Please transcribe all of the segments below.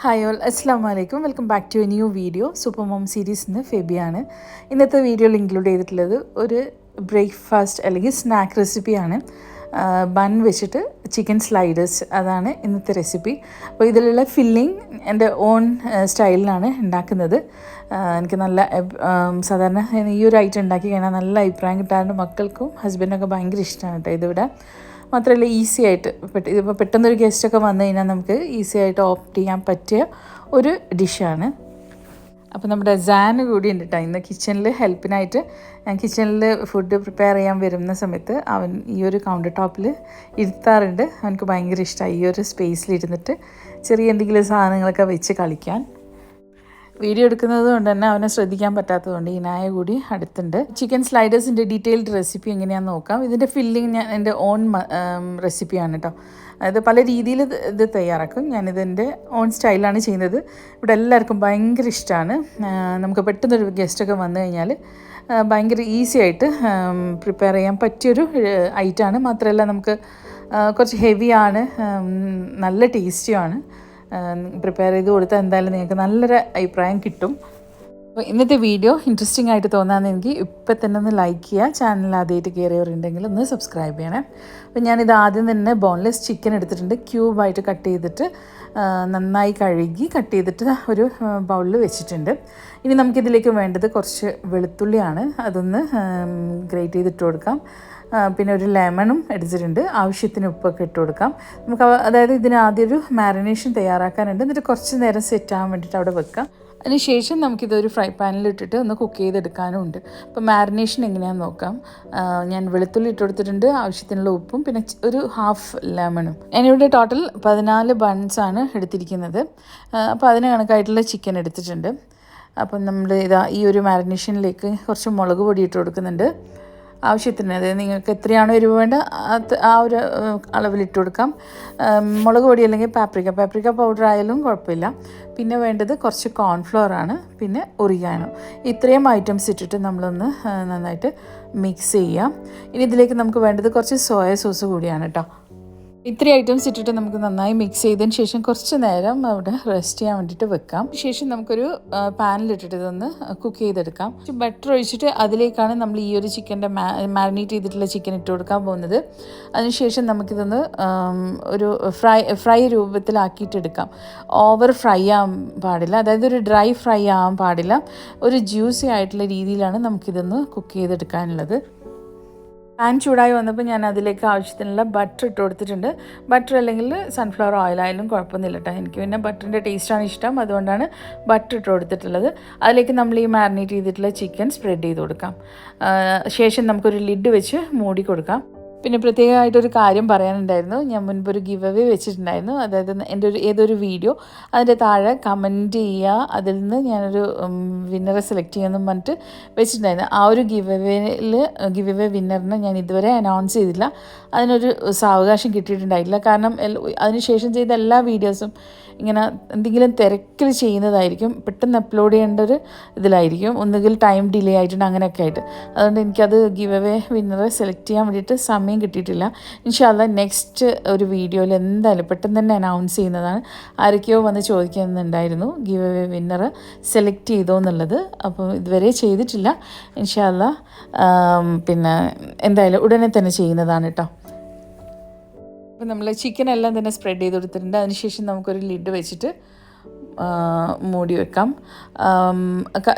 Hi all അസ്സാം വലൈക്കും welcome back to a new video super mom സീരീസിന്ന് ഫെബിയാണ്. ഇന്നത്തെ വീഡിയോയിൽ ഇൻക്ലൂഡ് ചെയ്തിട്ടുള്ളത് ഒരു ബ്രേക്ക്ഫാസ്റ്റ് അല്ലെങ്കിൽ സ്നാക്ക് റെസിപ്പിയാണ്. ബൺ വെച്ചിട്ട് ചിക്കൻ സ്ലൈഡേഴ്സ്, അതാണ് ഇന്നത്തെ റെസിപ്പി. അപ്പോൾ ഇതിലുള്ള ഫില്ലിങ് എൻ്റെ ഓൺ സ്റ്റൈലിലാണ് ഉണ്ടാക്കുന്നത്. എനിക്ക് നല്ല സാധാരണ ഈ ഒരു ഐറ്റം ഉണ്ടാക്കി കഴിഞ്ഞാൽ നല്ല അഭിപ്രായം കിട്ടാറുണ്ട്. മക്കൾക്കും ഹസ്ബൻഡിനൊക്കെ ഭയങ്കര ഇഷ്ടമാണ് കേട്ടോ ഇതിവിടെ. മാത്രമല്ല ഈസി ആയിട്ട് ഇതിപ്പോൾ പെട്ടെന്നൊരു ഗസ്റ്റൊക്കെ വന്നു കഴിഞ്ഞാൽ നമുക്ക് ഈസി ആയിട്ട് ഓപ്റ്റ് ചെയ്യാൻ പറ്റിയ ഒരു ഡിഷാണ്. അപ്പോൾ നമ്മുടെ സാൻ കൂടി ഉണ്ട് കേട്ടോ ഇന്ന് കിച്ചണിൽ ഹെൽപ്പിനായിട്ട്. ഞാൻ കിച്ചണിൽ ഫുഡ് പ്രിപ്പയർ ചെയ്യാൻ വരുന്ന സമയത്ത് അവൻ ഈ ഒരു കൗണ്ടർ ടോപ്പിൽ ഇരുത്താറുണ്ട്. അവനക്ക് ഭയങ്കര ഇഷ്ടമായി ഈ ഒരു സ്പേസിലിരുന്നിട്ട് ചെറിയ എന്തെങ്കിലും സാധനങ്ങളൊക്കെ വെച്ച് കളിക്കാൻ. വീഡിയോ എടുക്കുന്നത് കൊണ്ട് തന്നെ അവനെ ശ്രദ്ധിക്കാൻ പറ്റാത്തതുകൊണ്ട് ഈ നായ കൂടി അടുത്തുണ്ട്. ചിക്കൻ സ്ലൈഡേഴ്സിൻ്റെ ഡീറ്റെയിൽഡ് റെസിപ്പി എങ്ങനെയാണെന്ന് നോക്കാം. ഇതിൻ്റെ ഫില്ലിങ് ഞാൻ എൻ്റെ ഓൺ റെസിപ്പിയാണ് കേട്ടോ. അതായത് പല രീതിയിൽ ഇത് തയ്യാറാക്കും. ഞാനിതെൻ്റെ ഓൺ സ്റ്റൈലാണ് ചെയ്യുന്നത്. ഇവിടെ എല്ലാവർക്കും ഭയങ്കര ഇഷ്ടമാണ്. നമുക്ക് പെട്ടെന്നൊരു ഗസ്റ്റൊക്കെ വന്നു കഴിഞ്ഞാൽ ഭയങ്കര ഈസി ആയിട്ട് പ്രിപ്പയർ ചെയ്യാൻ പറ്റിയൊരു ഐറ്റമാണ്. മാത്രമല്ല നമുക്ക് കുറച്ച് ഹെവിയാണ്, നല്ല ടേസ്റ്റിയാണ്. പ്രിപ്പയർ ചെയ്ത് കൊടുത്താൽ എന്തായാലും നിങ്ങൾക്ക് നല്ലൊരു അഭിപ്രായം കിട്ടും. അപ്പോൾ ഇന്നത്തെ വീഡിയോ ഇൻട്രസ്റ്റിംഗ് ആയിട്ട് തോന്നാമെന്നെങ്കിൽ ഇപ്പം തന്നെ ഒന്ന് ലൈക്ക് ചെയ്യുക. ചാനൽ ആദ്യമായിട്ട് കയറിയവരുണ്ടെങ്കിൽ ഒന്ന് സബ്സ്ക്രൈബ് ചെയ്യണേ. അപ്പോൾ ഞാനിത് ആദ്യം തന്നെ ബോൺലെസ് ചിക്കൻ എടുത്തിട്ടുണ്ട്. ക്യൂബായിട്ട് കട്ട് ചെയ്തിട്ട് നന്നായി കഴുകി കട്ട് ചെയ്തിട്ട് ഒരു ബൗളിൽ വെച്ചിട്ടുണ്ട്. ഇനി നമുക്കിതിലേക്ക് വേണ്ടത് കുറച്ച് വെളുത്തുള്ളിയാണ്. അതൊന്ന് ഗ്രേറ്റ് ചെയ്തിട്ട് കൊടുക്കാം. പിന്നെ ഒരു ലെമണും എടുത്തിട്ടുണ്ട്. ആവശ്യത്തിന് ഉപ്പൊക്കെ ഇട്ട് കൊടുക്കാം. നമുക്ക് അതായത് ഇതിന് ആദ്യം ഒരു മാരിനേഷൻ തയ്യാറാക്കാനുണ്ട്. എന്നിട്ട് കുറച്ച് നേരം സെറ്റ് ആകാൻ വേണ്ടിയിട്ട് അവിടെ വെക്കാം. അതിനുശേഷം നമുക്കിതൊരു ഫ്രൈ പാനിൽ ഇട്ടിട്ട് ഒന്ന് കുക്ക് ചെയ്തെടുക്കാനും ഉണ്ട്. അപ്പോൾ മാരിനേഷൻ എങ്ങനെയാണെന്ന് നോക്കാം. ഞാൻ വെളുത്തുള്ളി ഇട്ട് കൊടുത്തിട്ടുണ്ട്, ആവശ്യത്തിനുള്ള ഉപ്പും പിന്നെ ഒരു ഹാഫ് ലെമണും. ഞാനിവിടെ ടോട്ടൽ 14 ബൺസാണ് എടുത്തിരിക്കുന്നത്. അപ്പോൾ അതിന് കണക്കായിട്ടുള്ള ചിക്കൻ എടുത്തിട്ടുണ്ട്. അപ്പം നമ്മൾ ഈ ഒരു മാരിനേഷനിലേക്ക് കുറച്ച് മുളക് പൊടി ഇട്ട് കൊടുക്കുന്നുണ്ട്. ആവശ്യത്തിന്, അതായത് നിങ്ങൾക്ക് എത്രയാണോ എരിവ് വേണ്ട ആ ഒരു അളവിലിട്ട് കൊടുക്കാം. മുളക് പൊടി അല്ലെങ്കിൽ പാപ്രിക്ക പൗഡർ ആയാലും കുഴപ്പമില്ല. പിന്നെ വേണ്ടത് കുറച്ച് കോൺഫ്ലവറാണ്, പിന്നെ ഒറിഗാനോ. ഇത്രയും ഐറ്റംസ് ഇട്ടിട്ട് നമ്മളൊന്ന് നന്നായിട്ട് മിക്സ് ചെയ്യാം. ഇനി ഇതിലേക്ക് നമുക്ക് വേണ്ടത് കുറച്ച് സോയ സോസ് കൂടിയാണ് കേട്ടോ. ഇത്രയും ഐറ്റംസ് ഇട്ടിട്ട് നമുക്ക് നന്നായി മിക്സ് ചെയ്തതിന് ശേഷം കുറച്ച് നേരം അവിടെ റെസ്റ്റ് ചെയ്യാൻ വേണ്ടിയിട്ട് വെക്കാം. ശേഷം നമുക്കൊരു പാനിലിട്ടിട്ട് ഇതൊന്ന് കുക്ക് ചെയ്തെടുക്കാം. ബട്ടർ ഒഴിച്ചിട്ട് അതിലേക്കാണ് നമ്മൾ ഈ ഒരു ചിക്കൻ്റെ മാരിനേറ്റ് ചെയ്തിട്ടുള്ള ചിക്കൻ ഇട്ട് കൊടുക്കാൻ പോകുന്നത്. അതിനുശേഷം നമുക്കിതൊന്ന് ഒരു ഫ്രൈ രൂപത്തിലാക്കിയിട്ടെടുക്കാം. ഓവർ ഫ്രൈ ആവാൻ പാടില്ല, അതായത് ഒരു ഡ്രൈ ഫ്രൈ ആവാൻ പാടില്ല. ഒരു ജ്യൂസി ആയിട്ടുള്ള രീതിയിലാണ് നമുക്കിതൊന്ന് കുക്ക് ചെയ്തെടുക്കാനുള്ളത്. പാൻ ചൂടായി വന്നപ്പോൾ ഞാൻ അതിലേക്ക് ആവശ്യത്തിനുള്ള ബട്ടർ ഇട്ട് കൊടുത്തിട്ടുണ്ട്. ബട്ടർ അല്ലെങ്കിൽ സൺഫ്ലവർ ഓയിലായാലും കുഴപ്പമൊന്നുമില്ല കേട്ടോ. എനിക്ക് പിന്നെ ബട്ടറിൻ്റെ ടേസ്റ്റാണ് ഇഷ്ടം, അതുകൊണ്ടാണ് ബട്ടർ ഇട്ട് കൊടുത്തിട്ടുള്ളത്. അതിലേക്ക് നമ്മൾ ഈ മാരിനേറ്റ് ചെയ്തിട്ടുള്ള ചിക്കൻ സ്പ്രെഡ് ചെയ്ത് കൊടുക്കാം. ശേഷം നമുക്കൊരു ലിഡ് വെച്ച് മൂടി കൊടുക്കാം. പിന്നെ പ്രത്യേകമായിട്ടൊരു കാര്യം പറയാനുണ്ടായിരുന്നു. ഞാൻ മുൻപൊരു ഗിവ് അവേ വെച്ചിട്ടുണ്ടായിരുന്നു. അതായത് എൻ്റെ ഏതൊരു വീഡിയോ അതിൻ്റെ താഴെ കമൻറ്റ് ചെയ്യുക, അതിൽ നിന്ന് ഞാനൊരു വിന്നറെ സെലക്ട് ചെയ്യാമെന്നും പറഞ്ഞിട്ട് വെച്ചിട്ടുണ്ടായിരുന്നു. ആ ഒരു ഗിവ് അവേ വിന്നറിനെ ഞാൻ ഇതുവരെ അനൗൺസ് ചെയ്തില്ല. അതിനൊരു സാവകാശം കിട്ടിയിട്ടുണ്ടായില്ല. കാരണം അതിനുശേഷം ചെയ്ത എല്ലാ വീഡിയോസും ഇങ്ങനെ എന്തെങ്കിലും തിരക്കിൽ ചെയ്യുന്നതായിരിക്കും, പെട്ടെന്ന് അപ്ലോഡ് ചെയ്യേണ്ട ഒരു ഇതിലായിരിക്കും, ഒന്നുകിൽ ടൈം ഡിലേ ആയിട്ടുണ്ട്, അങ്ങനെയൊക്കെ ആയിട്ട്. അതുകൊണ്ട് എനിക്കത് ഗിവ് അവേ വിന്നറെ സെലക്ട് ചെയ്യാൻ വേണ്ടിയിട്ട് സമയം കിട്ടിയിട്ടില്ല. ഇൻഷാ അല്ലാഹ് നെക്സ്റ്റ് ഒരു വീഡിയോയിൽ എന്തായാലും പെട്ടെന്ന് തന്നെ അനൗൺസ് ചെയ്യുന്നതാണ്. ആരൊക്കെയോ വന്ന് ചോദിക്കുന്നുണ്ടായിരുന്നു ഗിവ് അവേ വിന്നറെ സെലക്ട് ചെയ്തോ എന്നുള്ളത്. അപ്പോൾ ഇതുവരെ ചെയ്തിട്ടില്ല. ഇൻഷാ അല്ലാഹ് പിന്നെ എന്തായാലും ഉടനെ തന്നെ ചെയ്യുന്നതാണ് കേട്ടോ. അപ്പോൾ നമ്മൾ ചിക്കൻ എല്ലാം തന്നെ സ്പ്രെഡ് ചെയ്ത് കൊടുത്തിട്ടുണ്ട്. അതിനുശേഷം നമുക്കൊരു ലിഡ് വെച്ചിട്ട് മൂടി വെക്കാം.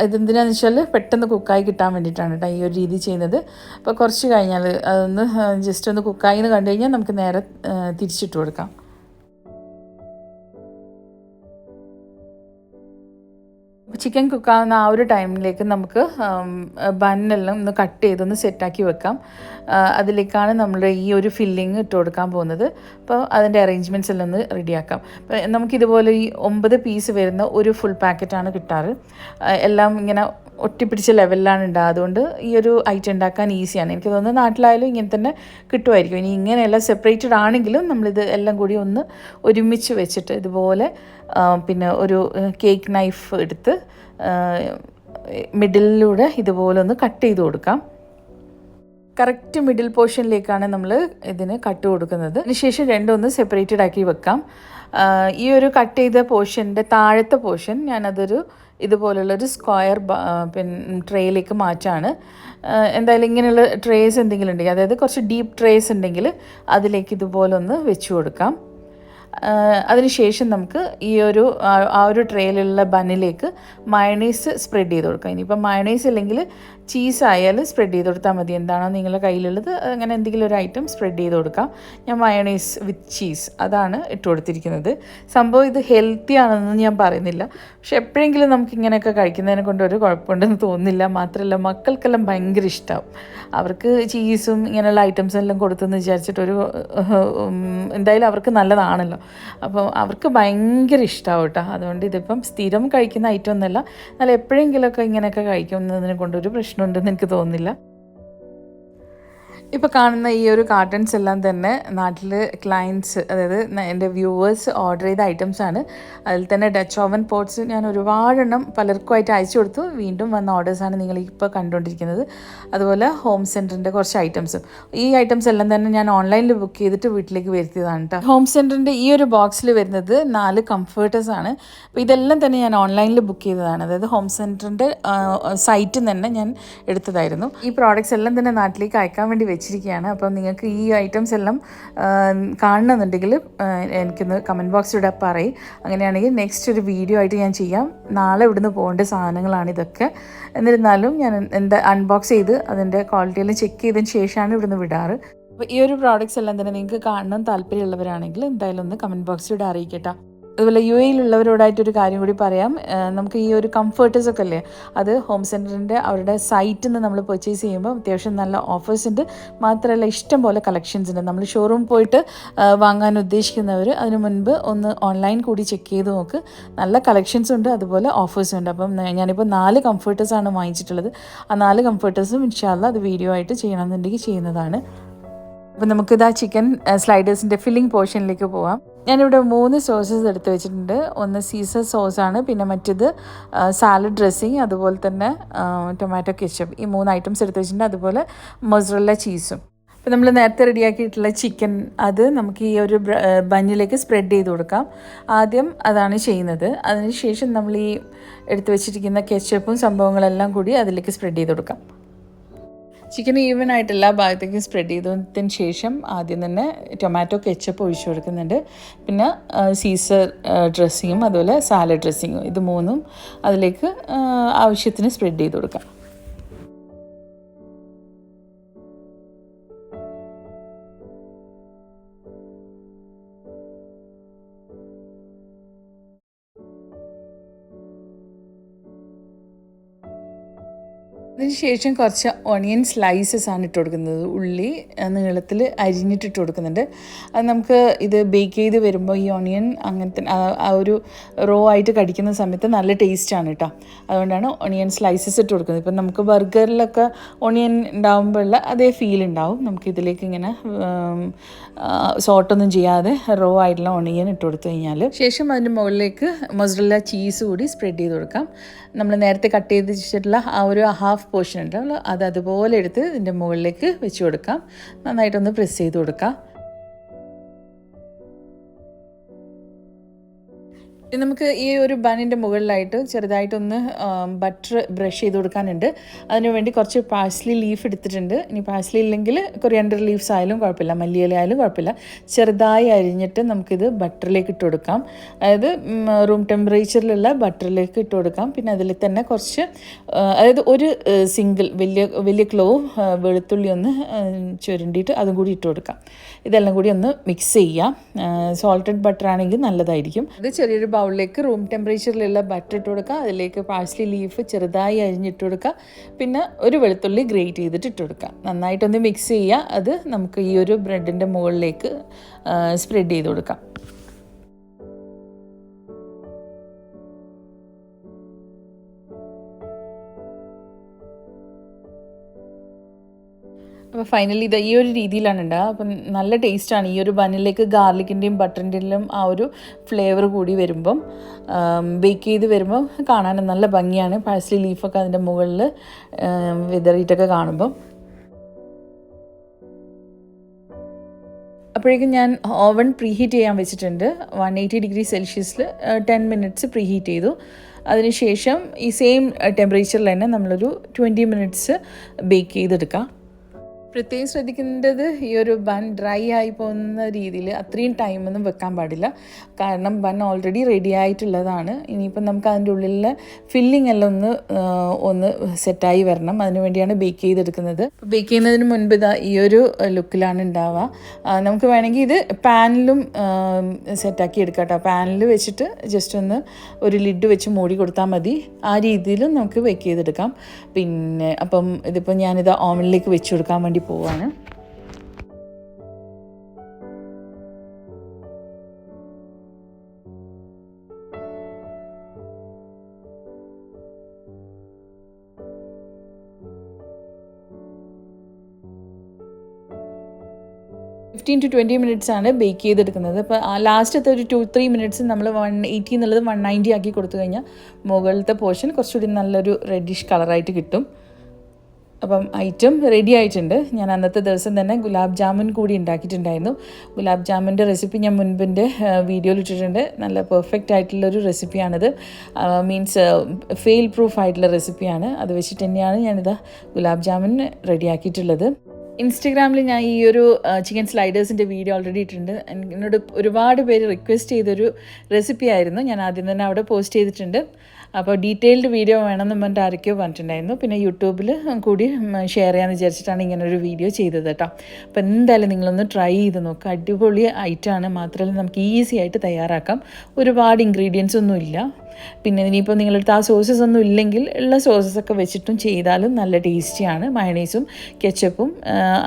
ഇതെന്തിനാണെന്ന് വെച്ചാൽ പെട്ടെന്ന് കുക്കായി കിട്ടാൻ വേണ്ടിയിട്ടാണ് കേട്ടോ ഈ ഒരു രീതി ചെയ്യുന്നത്. അപ്പോൾ കുറച്ച് കഴിഞ്ഞാൽ അതൊന്ന് ജസ്റ്റ് ഒന്ന് കുക്കായി എന്ന് കണ്ടു കഴിഞ്ഞാൽ നമുക്ക് നേരെ തിരിച്ചിട്ട് കൊടുക്കാം. ചിക്കൻ കുക്കാവുന്ന ആ ഒരു ടൈമിലേക്ക് നമുക്ക് ബണ്ണെല്ലാം ഒന്ന് കട്ട് ചെയ്തൊന്ന് സെറ്റാക്കി വെക്കാം. അതിലേക്കാണ് നമ്മൾ ഈ ഒരു ഫില്ലിങ് ഇട്ട് കൊടുക്കാൻ പോകുന്നത്. അപ്പോൾ അതിൻ്റെ അറേഞ്ച്മെൻറ്റ്സ് എല്ലാം ഒന്ന് റെഡിയാക്കാം. അപ്പോൾ നമുക്കിതുപോലെ ഈ 9 പീസ് വരുന്ന ഒരു ഫുൾ പാക്കറ്റാണ് കിട്ടാറ്. എല്ലാം ഇങ്ങനെ ഒട്ടിപ്പിടിച്ച ലെവലിലാണ് ഉണ്ടാകുക. അതുകൊണ്ട് ഈ ഒരു ഐറ്റം ഉണ്ടാക്കാൻ ഈസിയാണ്. എനിക്ക് തോന്നുന്നു നാട്ടിലായാലും ഇങ്ങനെ തന്നെ കിട്ടുമായിരിക്കും. ഇനി ഇങ്ങനെയല്ല സെപ്പറേറ്റഡ് ആണെങ്കിലും നമ്മളിത് എല്ലാം കൂടി ഒന്ന് ഒരുമിച്ച് വെച്ചിട്ട് ഇതുപോലെ പിന്നെ ഒരു കേക്ക് നൈഫ് എടുത്ത് മിഡിലിലൂടെ ഇതുപോലെ ഒന്ന് കട്ട് ചെയ്ത് കൊടുക്കാം. കറക്റ്റ് മിഡിൽ പോർഷനിലേക്കാണ് നമ്മൾ ഇതിന് കട്ട് കൊടുക്കുന്നത്. അതിനുശേഷം രണ്ടൊന്ന് സെപ്പറേറ്റഡ് ആക്കി വെക്കാം. ഈ ഒരു കട്ട് ചെയ്ത പോർഷൻ്റെ താഴത്തെ പോർഷൻ ഞാനതൊരു ഇതുപോലുള്ളൊരു സ്ക്വയർ ട്രേയിലേക്ക് മാറ്റാണ്. എന്തായാലും ഇങ്ങനെയുള്ള ട്രേസ് എന്തെങ്കിലും ഉണ്ടെങ്കിൽ, അതായത് കുറച്ച് ഡീപ്പ് ട്രേസ് ഉണ്ടെങ്കിൽ അതിലേക്ക് ഇതുപോലൊന്ന് വെച്ച് കൊടുക്കാം. അതിനുശേഷം നമുക്ക് ഈ ഒരു ട്രേയിലുള്ള ബണ്ണിലേക്ക് മയണൈസ് സ്പ്രെഡ് ചെയ്ത് കൊടുക്കാം. ഇനിയിപ്പോൾ മയണൈസ് അല്ലെങ്കിൽ ചീസ് ആയാലും സ്പ്രെഡ് ചെയ്ത് കൊടുത്താൽ മതി. എന്താണോ നിങ്ങളുടെ കയ്യിലുള്ളത് അങ്ങനെ എന്തെങ്കിലും ഒരു ഐറ്റം സ്പ്രെഡ് ചെയ്ത് കൊടുക്കാം. ഞാൻ മയണൈസ് വിത്ത് ചീസ് അതാണ് ഇട്ട് കൊടുത്തിരിക്കുന്നത്. സംഭവം ഇത് ഹെൽത്തി ആണെന്ന് ഞാൻ പറയുന്നില്ല, പക്ഷെ എപ്പോഴെങ്കിലും നമുക്ക് ഇങ്ങനെയൊക്കെ കഴിക്കുന്നതിനെ കൊണ്ട് ഒരു കുഴപ്പമുണ്ടെന്ന് തോന്നുന്നില്ല. മാത്രമല്ല മക്കൾക്കെല്ലാം ഭയങ്കര ഇഷ്ടമാവും. അവർക്ക് ചീസും ഇങ്ങനെയുള്ള ഐറ്റംസ് എല്ലാം കൊടുത്തെന്ന് വിചാരിച്ചിട്ടൊരു എന്തായാലും അവർക്ക് നല്ലതാണല്ലോ, അപ്പോൾ അവർക്ക് ഭയങ്കര ഇഷ്ടമാവും കേട്ടോ. അതുകൊണ്ട് ഇതിപ്പം സ്ഥിരം കഴിക്കുന്ന ഐറ്റം ഒന്നുമല്ല, എന്നാൽ എപ്പോഴെങ്കിലുമൊക്കെ ഇങ്ങനെയൊക്കെ കഴിക്കുന്നതിനെ കൊണ്ടൊരു പ്രശ്നമുണ്ടെന്ന് എനിക്ക് തോന്നുന്നില്ല. ഇപ്പോൾ കാണുന്ന ഈ ഒരു കാർട്ടൺസ് എല്ലാം തന്നെ നാട്ടിൽ ക്ലയൻറ്റ്സ്, അതായത് എൻ്റെ വ്യൂവേഴ്സ് ഓർഡർ ചെയ്ത ഐറ്റംസാണ്. അതിൽ തന്നെ ഡച്ച് ഓവൻ പോട്ട്സ് ഞാൻ ഒരുപാടെണ്ണം പലർക്കുമായിട്ട് അയച്ചു കൊടുത്തു. വീണ്ടും വന്ന ഓർഡേഴ്സാണ് നിങ്ങളിപ്പോൾ കണ്ടുകൊണ്ടിരിക്കുന്നത്. അതുപോലെ ഹോം സെൻറ്ററിൻ്റെ കുറച്ച് ഐറ്റംസും. ഈ ഐറ്റംസ് എല്ലാം തന്നെ ഞാൻ ഓൺലൈനിൽ ബുക്ക് ചെയ്തിട്ട് വീട്ടിലേക്ക് വരുത്തിയതാണ് കേട്ടോ. ഹോം സെൻറ്ററിൻ്റെ ഈ ഒരു ബോക്സിൽ വരുന്നത് 4 കംഫേർട്ടേഴ്സാണ്. അപ്പോൾ ഇതെല്ലാം തന്നെ ഞാൻ ഓൺലൈനിൽ ബുക്ക് ചെയ്തതാണ്. അതായത് ഹോം സെൻറ്ററിൻ്റെ സൈറ്റിൽ നിന്ന് തന്നെ ഞാൻ എടുത്തതായിരുന്നു. ഈ പ്രോഡക്റ്റ്സ് എല്ലാം തന്നെ നാട്ടിലേക്ക് അയക്കാൻ വേണ്ടി വെച്ചിരിക്കുകയാണ്. അപ്പം നിങ്ങൾക്ക് ഈ ഐറ്റംസ് എല്ലാം കാണണമെന്നുണ്ടെങ്കിൽ എനിക്കൊന്ന് കമൻറ്റ് ബോക്സിലൂടെ പറയും. അങ്ങനെയാണെങ്കിൽ നെക്സ്റ്റ് ഒരു വീഡിയോ ആയിട്ട് ഞാൻ ചെയ്യാം. നാളെ ഇവിടുന്ന് പോകേണ്ട സാധനങ്ങളാണ് ഇതൊക്കെ. എന്നിരുന്നാലും ഞാൻ അൺബോക്സ് ചെയ്ത് അതിൻ്റെ ക്വാളിറ്റിയെല്ലാം ചെക്ക് ചെയ്തതിന് ശേഷമാണ് ഇവിടുന്ന് വിടാറ്. അപ്പോൾ ഈ ഒരു പ്രോഡക്റ്റ്സ് എല്ലാം തന്നെ നിങ്ങൾക്ക് കാണണം താല്പര്യമുള്ളവരാണെങ്കിൽ എന്തായാലും ഒന്ന് കമൻറ്റ് ബോക്സിലൂടെ അറിയിക്കട്ടോ. അതുപോലെ യു എയിലുള്ളവരോടായിട്ടൊരു കാര്യം കൂടി പറയാം. നമുക്ക് ഈ ഒരു കംഫേർട്ടേഴ്സൊക്കെ അല്ലേ, അത് ഹോം സെൻറ്ററിൻ്റെ അവരുടെ സൈറ്റിൽ നിന്ന് നമ്മൾ പർച്ചേസ് ചെയ്യുമ്പോൾ അത്യാവശ്യം നല്ല ഓഫേഴ്സ് ഉണ്ട്. മാത്രമല്ല ഇഷ്ടം പോലെ കളക്ഷൻസ് ഉണ്ട്. നമ്മൾ ഷോറൂം പോയിട്ട് വാങ്ങാൻ ഉദ്ദേശിക്കുന്നവർ അതിന് മുൻപ് ഒന്ന് ഓൺലൈൻ കൂടി ചെക്ക് ചെയ്ത് നോക്ക്. നല്ല കളക്ഷൻസ് ഉണ്ട്, അതുപോലെ ഓഫേഴ്സും ഉണ്ട്. അപ്പം ഞാനിപ്പോൾ 4 കംഫേർട്ടേഴ്സാണ് വാങ്ങിച്ചിട്ടുള്ളത്. ആ 4 കംഫേർട്ടേഴ്സും ഇൻഷാ അല്ലാഹ് അത് വീഡിയോ ആയിട്ട് ചെയ്യണമെന്നുണ്ടെങ്കിൽ ചെയ്യുന്നതാണ്. അപ്പോൾ നമുക്കിതാ ചിക്കൻ സ്ലൈഡേഴ്സിൻ്റെ ഫില്ലിംഗ് പോർഷനിലേക്ക് പോവാം. ഞാനിവിടെ 3 സോസസ് എടുത്ത് വെച്ചിട്ടുണ്ട്. ഒന്ന് സീസർ സോസാണ്, പിന്നെ മറ്റേത് സാലഡ് ഡ്രസ്സിങ്, അതുപോലെ തന്നെ ടൊമാറ്റോ കെച്ചപ്പ്. ഈ 3 ഐറ്റംസ് എടുത്ത് വെച്ചിട്ടുണ്ട്. അതുപോലെ മൊസറല്ല ചീസും. അപ്പോൾ നമ്മൾ നേരത്തെ റെഡിയാക്കിയിട്ടുള്ള ചിക്കൻ അത് നമുക്ക് ഈ ഒരു ബന്നിലേക്ക് സ്പ്രെഡ് ചെയ്ത് കൊടുക്കാം. ആദ്യം അതാണ് ചെയ്യുന്നത്. അതിനുശേഷം നമ്മൾ ഈ എടുത്ത് വെച്ചിരിക്കുന്ന കെച്ചപ്പും സംഭവങ്ങളെല്ലാം കൂടി അതിലേക്ക് സ്പ്രെഡ് ചെയ്ത് കൊടുക്കാം. ചിക്കൻ ഈവൻ ആയിട്ട് എല്ലാ ഭാഗത്തേക്കും സ്പ്രെഡ് ചെയ്തതിന് ശേഷം ആദ്യം തന്നെ ടൊമാറ്റോ കെച്ചപ്പ് ഒഴിച്ചു കൊടുക്കുന്നുണ്ട്. പിന്നെ സീസർ ഡ്രസ്സിങ്ങും അതുപോലെ സാലഡ് ഡ്രസ്സിങ്ങും, ഇത് 3ഉം അതിലേക്ക് ആവശ്യത്തിന് സ്പ്രെഡ് ചെയ്ത് കൊടുക്കാം. അതിനുശേഷം കുറച്ച് ഓണിയൻ സ്ലൈസസ് ആണ് ഇട്ട് കൊടുക്കുന്നത്. ഉള്ളി നീളത്തിൽ അരിഞ്ഞിട്ടിട്ട് കൊടുക്കുന്നുണ്ട്. അത് നമുക്ക് ഇത് ബേക്ക് ചെയ്ത് വരുമ്പോൾ ഈ ഓണിയൻ അങ്ങനത്തെ ആ ഒരു റോ ആയിട്ട് കടിക്കുന്ന സമയത്ത് നല്ല ടേസ്റ്റാണ് കേട്ടോ. അതുകൊണ്ടാണ് ഓണിയൻ സ്ലൈസസ് ഇട്ട് കൊടുക്കുന്നത്. ഇപ്പം നമുക്ക് ബർഗറിലൊക്കെ ഓണിയൻ ഉണ്ടാകുമ്പോഴുള്ള അതേ ഫീൽ ഉണ്ടാവും. നമുക്കിതിലേക്ക് ഇങ്ങനെ സോട്ടൊന്നും ചെയ്യാതെ റോ ആയിട്ടുള്ള ഓണിയൻ ഇട്ട് കൊടുത്തു കഴിഞ്ഞാൽ ശേഷം അതിൻ്റെ മുകളിലേക്ക് മൊസറല്ല ചീസ് കൂടി സ്പ്രെഡ് ചെയ്ത് കൊടുക്കാം. നമ്മൾ നേരത്തെ കട്ട് ചെയ്ത് വെച്ചിട്ടുള്ള ആ ഒരു ഹാഫ് പോർഷൻ ഉണ്ടല്ലോ, അത് അതുപോലെ എടുത്ത് ഇതിൻ്റെ മുകളിലേക്ക് വെച്ച് കൊടുക്കാം. നന്നായിട്ടൊന്ന് പ്രസ് ചെയ്ത് കൊടുക്കാം. നമുക്ക് ഈ ഒരു ബണ്ണിൻ്റെ മുകളിലായിട്ട് ചെറുതായിട്ടൊന്ന് ബട്ടർ ബ്രഷ് ചെയ്ത് കൊടുക്കാനുണ്ട്. അതിനുവേണ്ടി കുറച്ച് പാഴ്സ്ലി ലീഫ് എടുത്തിട്ടുണ്ട്. ഇനി പാഴ്സ്ലി ഇല്ലെങ്കിൽ കൊറിയാണ്ടർ ലീവ്സ് ആയാലും കുഴപ്പമില്ല, മല്ലിയില ആയാലും കുഴപ്പമില്ല. ചെറുതായി അരിഞ്ഞിട്ട് നമുക്കിത് ബട്ടറിലേക്ക് ഇട്ട് കൊടുക്കാം. അതായത് റൂം ടെമ്പറേച്ചറിലുള്ള ബട്ടറിലേക്ക് ഇട്ട് കൊടുക്കാം. പിന്നെ അതിൽ തന്നെ കുറച്ച് അതായത് ഒരു സിംഗിൾ വലിയ ക്ലോവ് വെളുത്തുള്ളി ഒന്ന് ചുരണ്ടിയിട്ട് അതും കൂടി ഇട്ട് കൊടുക്കാം. ഇതെല്ലാം കൂടി ഒന്ന് മിക്സ് ചെയ്യാം. സോൾട്ടഡ് ബട്ടർ ആണെങ്കിൽ നല്ലതായിരിക്കും. ഇത് ചെറിയൊരു ബൗളിലേക്ക് റൂം ടെമ്പറേച്ചറിലുള്ള ബട്ടർ ഇട്ട് കൊടുക്കുക. അതിലേക്ക് പാഴ്സ്ലി ലീഫ് ചെറുതായി അരിഞ്ഞിട്ട് കൊടുക്കുക. പിന്നെ ഒരു വെളുത്തുള്ളി ഗ്രേറ്റ് ചെയ്തിട്ട് ഇട്ട് കൊടുക്കുക. നന്നായിട്ടൊന്ന് മിക്സ് ചെയ്യുക. അത് നമുക്ക് ഈ ഒരു ബ്രെഡിൻ്റെ മുകളിലേക്ക് സ്പ്രെഡ് ചെയ്ത് കൊടുക്കാം. അപ്പോൾ ഫൈനലി ഇത് ഈ ഒരു രീതിയിലാണ് ഉണ്ടാകുക. അപ്പം നല്ല ടേസ്റ്റാണ്. ഈ ഒരു ബണ്ണിലേക്ക് ഗാർലിക്കിൻ്റെയും ബട്ടറിൻ്റെയും ആ ഒരു ഫ്ലേവർ കൂടി വരുമ്പം ബേക്ക് ചെയ്ത് വരുമ്പോൾ കാണാൻ നല്ല ഭംഗിയാണ്. പാഴ്സ്ലി ലീഫൊക്കെ അതിൻ്റെ മുകളിൽ വിതറിയിട്ടൊക്കെ കാണുമ്പം. അപ്പോഴേക്കും ഞാൻ ഓവൻ പ്രീഹീറ്റ് ചെയ്യാൻ വെച്ചിട്ടുണ്ട്. 180 ഡിഗ്രി സെൽഷ്യസിൽ 10 മിനിറ്റ്സ് പ്രീഹീറ്റ് ചെയ്തു. അതിനുശേഷം ഈ സെയിം ടെമ്പറേച്ചറിൽ തന്നെ നമ്മളൊരു 20 മിനിറ്റ്സ് ബേക്ക് ചെയ്തെടുക്കാം. പ്രത്യേകം ശ്രദ്ധിക്കേണ്ടത് ഈ ഒരു ബൺ ഡ്രൈ ആയി പോകുന്ന രീതിയിൽ അത്രയും ടൈമൊന്നും വെക്കാൻ പാടില്ല. കാരണം ബൺ ഓൾറെഡി റെഡി ആയിട്ടുള്ളതാണ്. ഇനിയിപ്പം നമുക്ക് അതിൻ്റെ ഉള്ളിലെ ഫില്ലിംഗ് എല്ലാം ഒന്ന് സെറ്റായി വരണം. അതിന് വേണ്ടിയാണ് ബേക്ക് ചെയ്തെടുക്കുന്നത്. ബേക്ക് ചെയ്യുന്നതിന് മുൻപ് ഈ ഒരു ലുക്കിലാണ് ഉണ്ടാവുക. നമുക്ക് വേണമെങ്കിൽ ഇത് പാനിലും സെറ്റാക്കി എടുക്കാം കേട്ടോ. പാനിൽ വെച്ചിട്ട് ജസ്റ്റ് ഒന്ന് ഒരു ലിഡ് വെച്ച് മൂടി കൊടുത്താൽ മതി. ആ രീതിയിലും നമുക്ക് ബേക്ക് ചെയ്തെടുക്കാം. പിന്നെ അപ്പം ഇതിപ്പോൾ ഞാനിത് ഓവനിലേക്ക് വെച്ച് കൊടുക്കാൻ വേണ്ടി പോവാണ്. ഫിഫ്റ്റീൻ ടു 20 മിനിറ്റ്സ് ആണ് ബേക്ക് ചെയ്തെടുക്കുന്നത്. അപ്പോൾ ലാസ്റ്റത്തെ ഒരു 2-3 മിനിറ്റ്സ് നമ്മൾ 180 എന്നുള്ളത് 190 ആക്കി കൊടുത്തു കഴിഞ്ഞാൽ മുകളിലത്തെ പോർഷൻ കുറച്ചുകൂടി നല്ലൊരു റെഡിഷ് കളറായിട്ട് കിട്ടും. അപ്പം ഐറ്റം റെഡി ആയിട്ടുണ്ട്. ഞാൻ അന്നത്തെ ദിവസം തന്നെ ഗുലാബ് ജാമുൻ കൂടി ഉണ്ടാക്കിയിട്ടുണ്ടായിരുന്നു. ഗുലാബ് ജാമുൻ്റെ റെസിപ്പി ഞാൻ മുൻപിൻ്റെ വീഡിയോയിൽ ഇട്ടിട്ടുണ്ട്. നല്ല പെർഫെക്റ്റ് ആയിട്ടുള്ളൊരു റെസിപ്പിയാണിത്. മീൻസ് ഫെയിൽ പ്രൂഫ് ആയിട്ടുള്ള റെസിപ്പിയാണ്. അത് വെച്ചിട്ട് തന്നെയാണ് ഞാനിത് ഗുലാബ് ജാമുൻ റെഡിയാക്കിയിട്ടുള്ളത്. ഇൻസ്റ്റഗ്രാമിൽ ഞാൻ ഈ ഒരു ചിക്കൻ സ്ലൈഡേഴ്സിൻ്റെ വീഡിയോ ഓൾറെഡി ഇട്ടിട്ടുണ്ട്. എന്നോട് ഒരുപാട് പേര് റിക്വസ്റ്റ് ചെയ്തൊരു റെസിപ്പി ആയിരുന്നു. ഞാൻ ആദ്യം തന്നെ അവിടെ പോസ്റ്റ് ചെയ്തിട്ടുണ്ട്. അപ്പോൾ ഡീറ്റെയിൽഡ് വീഡിയോ വേണമെന്ന് പറഞ്ഞിട്ട് ആരൊക്കെയോ പറഞ്ഞിട്ടുണ്ടായിരുന്നു. പിന്നെ യൂട്യൂബിൽ കൂടി ഷെയർ ചെയ്യാമെന്ന് വിചാരിച്ചിട്ടാണ് ഇങ്ങനൊരു വീഡിയോ ചെയ്തത് കേട്ടോ. അപ്പോൾ എന്തായാലും നിങ്ങളൊന്ന് ട്രൈ ചെയ്ത് നോക്കുക. അടിപൊളി ഐറ്റമാണ്. മാത്രമല്ല നമുക്ക് ഈസി ആയിട്ട് തയ്യാറാക്കാം. ഒരുപാട് ഇൻഗ്രീഡിയൻസ് ഒന്നും ഇല്ല. പിന്നെ ഇനിയിപ്പോൾ നിങ്ങളടുത്ത് ആ സോസസ് ഒന്നും ഇല്ലെങ്കിൽ ഉള്ള സോസസൊക്കെ വെച്ചിട്ടും ചെയ്താലും നല്ല ടേസ്റ്റിയാണ്. മയണൈസും കെച്ചപ്പും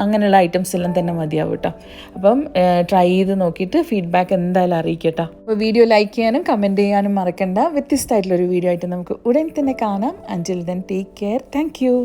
അങ്ങനെയുള്ള ഐറ്റംസ് എല്ലാം തന്നെ മതിയാവും കേട്ടോ. അപ്പം ട്രൈ ചെയ്ത് നോക്കിയിട്ട് ഫീഡ്ബാക്ക് എന്തായാലും അറിയിക്കട്ടോ. അപ്പോൾ വീഡിയോ ലൈക്ക് ചെയ്യാനും കമൻറ്റ് ചെയ്യാനും മറക്കണ്ട. വ്യത്യസ്തമായിട്ടുള്ളൊരു വീഡിയോ ആയിട്ട് നമുക്ക് ഉടൻ തന്നെ കാണാം. അഞ്ചിൽ then take care. Thank you.